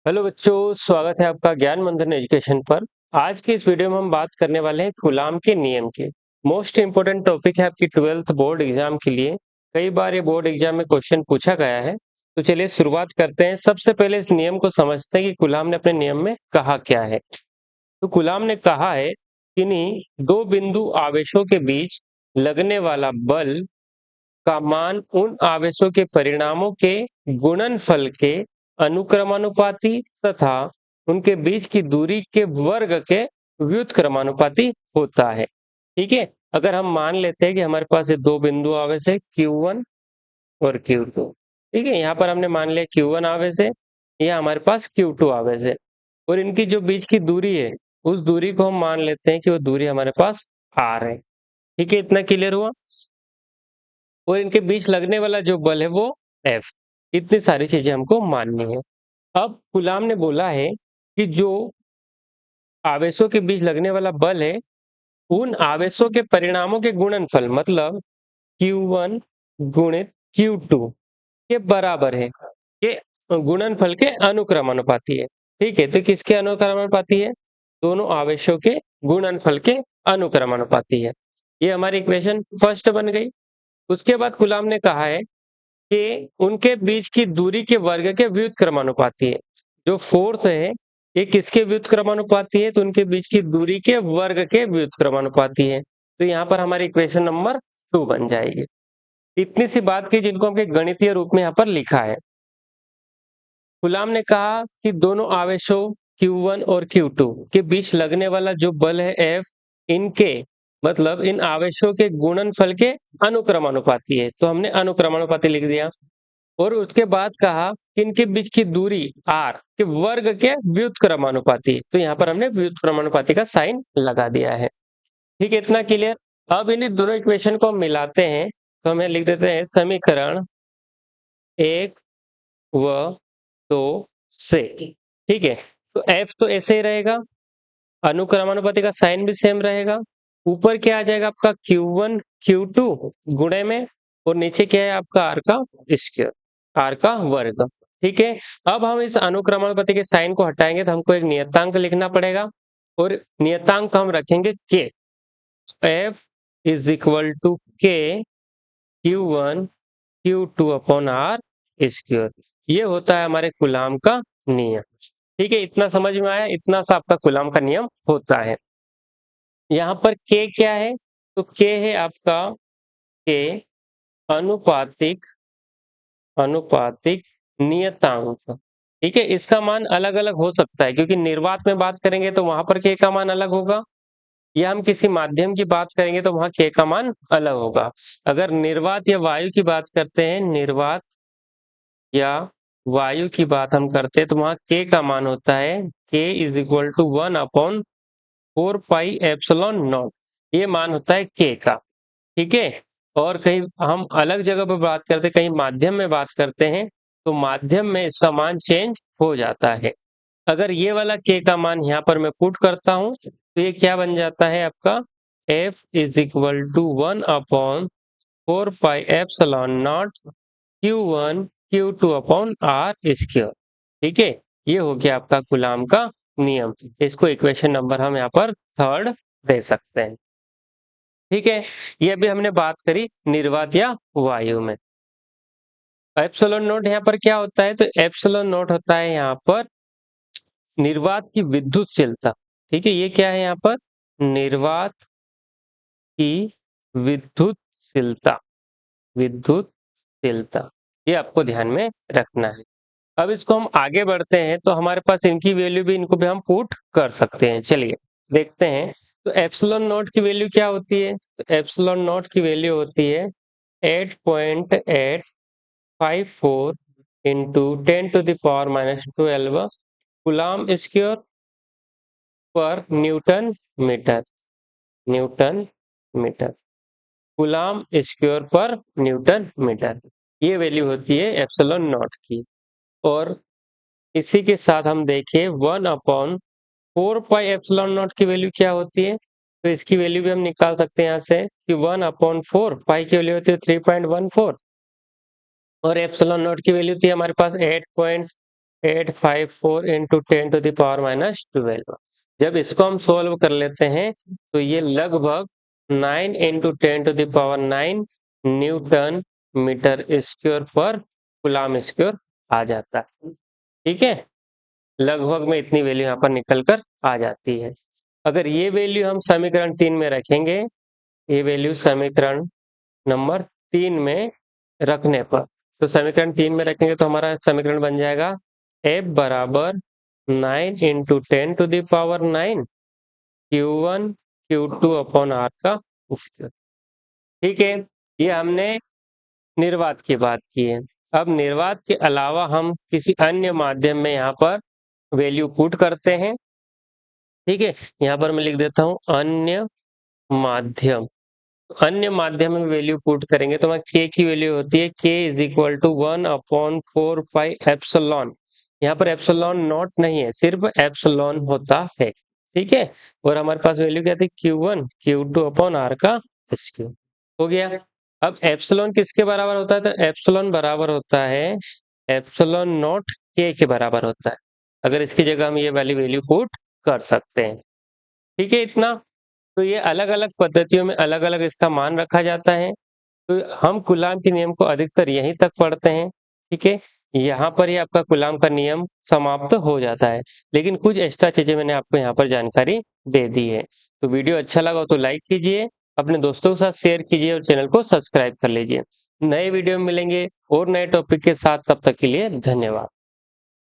Hello बच्चों, स्वागत है आपका ज्ञान मंथन एजुकेशन पर। आज की इस वीडियो में हम बात करने वाले हैं कूलाम के नियम के। मोस्ट इंपोर्टेंट टॉपिक है आपकी 12th बोर्ड एग्जाम के लिए। कई बार ये बोर्ड एग्जाम में क्वेश्चन पूछा गया है। तो चलिए शुरुआत करते हैं। सबसे पहले इस नियम को समझते हैं कि कूलाम ने अपने नियम में कहा क्या है। तो कूलाम ने कहा है कि दो बिंदु आवेशों के बीच लगने वाला बल का मान उन आवेशों के परिणामों के गुणनफल के अनुक्रमानुपाती तथा उनके बीच की दूरी के वर्ग के व्युत्क्रमानुपाती होता है। ठीक है, अगर हम मान लेते हैं कि हमारे पास ये दो बिंदु आवेश है Q1 और Q2। ठीक है, यहाँ पर हमने मान लिया Q1 आवेश है, यह हमारे पास Q2 आवेश है और इनकी जो बीच की दूरी है उस दूरी को हम मान लेते हैं कि वो दूरी हमारे पास R है। ठीक है, इतना क्लियर हुआ। और इनके बीच लगने वाला जो बल है वो F। इतनी सारी चीजें हमको माननी है। अब कूलाम ने बोला है कि जो आवेशों के बीच लगने वाला बल है उन आवेशों के परिणामों के गुणनफल मतलब Q1 गुणित Q2 के बराबर है, ये गुणनफल के अनुक्रमानुपाती है। ठीक है, तो किसके अनुक्रमानुपाती है? दोनों आवेशों के गुणनफल के अनुक्रमानुपाती है। ये हमारी इक्वेशन फर्स्ट बन गई। उसके बाद कूलाम ने कहा है कि उनके बीच की दूरी के वर्ग के व्युत्क्रमानुपाती है। जो फोर्स है ये किसके व्युत्क्रमानुपाती है? तो उनके बीच की दूरी के वर्ग के व्युत्क्रमानुपाती है। तो यहाँ पर हमारी इक्वेशन नंबर 2 बन जाएगी। इतनी सी बात की जिनको हमके गणितीय रूप में यहाँ पर लिखा है। कूलाम ने कहा कि दोनों आवेशों Q1 और Q2 के बीच लगने वाला जो बल है F, इनके मतलब इन आवेशों के गुणनफल के अनुक्रमानुपाती है। तो हमने अनुक्रमानुपाती लिख दिया। और उसके बाद कहा कि इनके बीच की दूरी R के वर्ग के व्युत्क्रमानुपाती है। तो यहाँ पर हमने व्युत्क्रमानुपाती का साइन लगा दिया है। ठीक है, इतना क्लियर। अब इन्हीं दोनों इक्वेशन को हम मिलाते हैं तो हमें लिख देते हैं समीकरण 1 व 2 से। ठीक है, तो F तो ऐसे ही रहेगा, अनुक्रमानुपाती का साइन भी सेम रहेगा। ऊपर क्या आ जाएगा आपका Q1 Q2 गुणे में, और नीचे क्या है आपका R का स्क्वायर, R का वर्ग। ठीक है, अब हम इस अनुक्रमानुपाती के साइन को हटाएंगे तो हमको एक नियतांक लिखना पड़ेगा और नियतांक हम रखेंगे K। F is equal to K Q1 Q2 upon R square. ये होता है हमारे कूलाम का नियम। ठीक है, इतना समझ में आया? इतना सा आपका कूलाम का नियम होता है। यहाँ पर K क्या है? तो K है आपका K अनुपातिक अनुपातिक नियतांक। ठीक है, इसका मान अलग अलग हो सकता है क्योंकि निर्वात में बात करेंगे तो वहां पर K का मान अलग होगा, या हम किसी माध्यम की बात करेंगे तो वहां K का मान अलग होगा। अगर निर्वात या वायु की बात करते हैं, निर्वात या वायु की बात हम करते हैं तो वहां K का मान होता है K is equal to 1/4 pi epsilon naught. ये मान होता है K का। ठीक है, और कहीं हम अलग जगह पर बात करते हैं, कहीं माध्यम में बात करते हैं तो माध्यम में इसका मान चेंज हो जाता है। अगर ये वाला K का मान यहाँ पर मैं पुट करता हूं तो ये क्या बन जाता है आपका F is equal to 1/4 pi epsilon naught Q1 Q2 upon R square. ठीक है, ये हो गया आपका कूलाम का नियम। इसको इक्वेशन नंबर हम यहाँ पर थर्ड दे सकते हैं। ठीक है, ये अभी हमने बात करी निर्वात या वायु में। एप्सिलॉन नोट यहाँ पर क्या होता है? तो एप्सिलॉन नोट होता है यहाँ पर निर्वात की विद्युतशीलता। ठीक है, ये क्या है यहाँ पर? निर्वात की विद्युतशीलता, विद्युतशीलता, ये आपको ध्यान में रखना है। अब इसको हम आगे बढ़ते हैं तो हमारे पास इनकी वैल्यू भी, इनको भी हम पुट कर सकते हैं। चलिए देखते हैं। तो एप्सिलॉन नॉट की वैल्यू क्या होती है? तो एप्सिलॉन नॉट की वैल्यू होती है 8.854 इंटू 10⁻⁻12 कूलाम स्क्वायर पर newton metre, newton metre, coulomb square पर न्यूटन मीटर। ये वैल्यू होती है एप्सिलॉन नॉट की। और इसी के साथ हम देखें 1/4 पाई एप्सिलॉन नॉट की वैल्यू क्या होती है? तो इसकी वैल्यू भी हम निकाल सकते हैं यहाँ से कि 1/4 पाई की वैल्यू होती है 3.14 और एप्सिलॉन नॉट की वैल्यू थी हमारे पास 854 इंटू 10⁻⁻12। जब इसको हम सोल्व कर लेते हैं तो ये लगभग 9 इंटू 10⁻⁹ न्यूटन मीटर स्क्वायर पर कूलाम स्क्वायर आ जाता है। ठीक है, लगभग में इतनी वैल्यू यहाँ पर निकल कर आ जाती है। अगर ये वैल्यू हम समीकरण 3 में रखेंगे, ये वैल्यू समीकरण नंबर 3 में रखने पर, तो समीकरण 3 में रखेंगे तो हमारा समीकरण बन जाएगा F बराबर 9 into 10⁻⁹ Q1 Q2 upon R का स्क्वायर। ठीक है, ये हमने निर्वात की बात की है। अब निर्वात के अलावा हम किसी अन्य माध्यम में यहाँ पर वैल्यू पुट करते हैं। ठीक है, यहाँ पर मैं लिख देता हूँ अन्य माध्यम। अन्य माध्यम में वैल्यू पुट करेंगे तो k की वैल्यू होती है k is equal to 1/4 pi epsilon. यहाँ पर एप्सिलॉन नॉट नहीं है, सिर्फ एप्सिलॉन होता है। ठीक है, और हमारे पास वैल्यू क्या थी, Q1 Q2 अपॉन R का स्क्वायर हो गया। अब एप्सिलॉन किसके बराबर होता है, तो एप्सिलॉन बराबर होता है एप्सिलॉन नॉट k के बराबर होता है। अगर इसकी जगह हम ये वाली वैल्यू पुट कर सकते हैं। ठीक है, इतना। तो ये अलग अलग पद्धतियों में अलग अलग इसका मान रखा जाता है। तो हम कूलाम के नियम को अधिकतर यहीं तक पढ़ते हैं। ठीक है, यहाँ पर ही आपका कूलाम का नियम समाप्त हो जाता है, लेकिन कुछ एक्स्ट्रा चीजें मैंने आपको यहाँ पर जानकारी दे दी है। तो वीडियो अच्छा लगा हो तो लाइक कीजिए, अपने दोस्तों के साथ शेयर कीजिए और चैनल को सब्सक्राइब कर लीजिए। नए वीडियो में मिलेंगे और नए टॉपिक के साथ, तब तक के लिए धन्यवाद।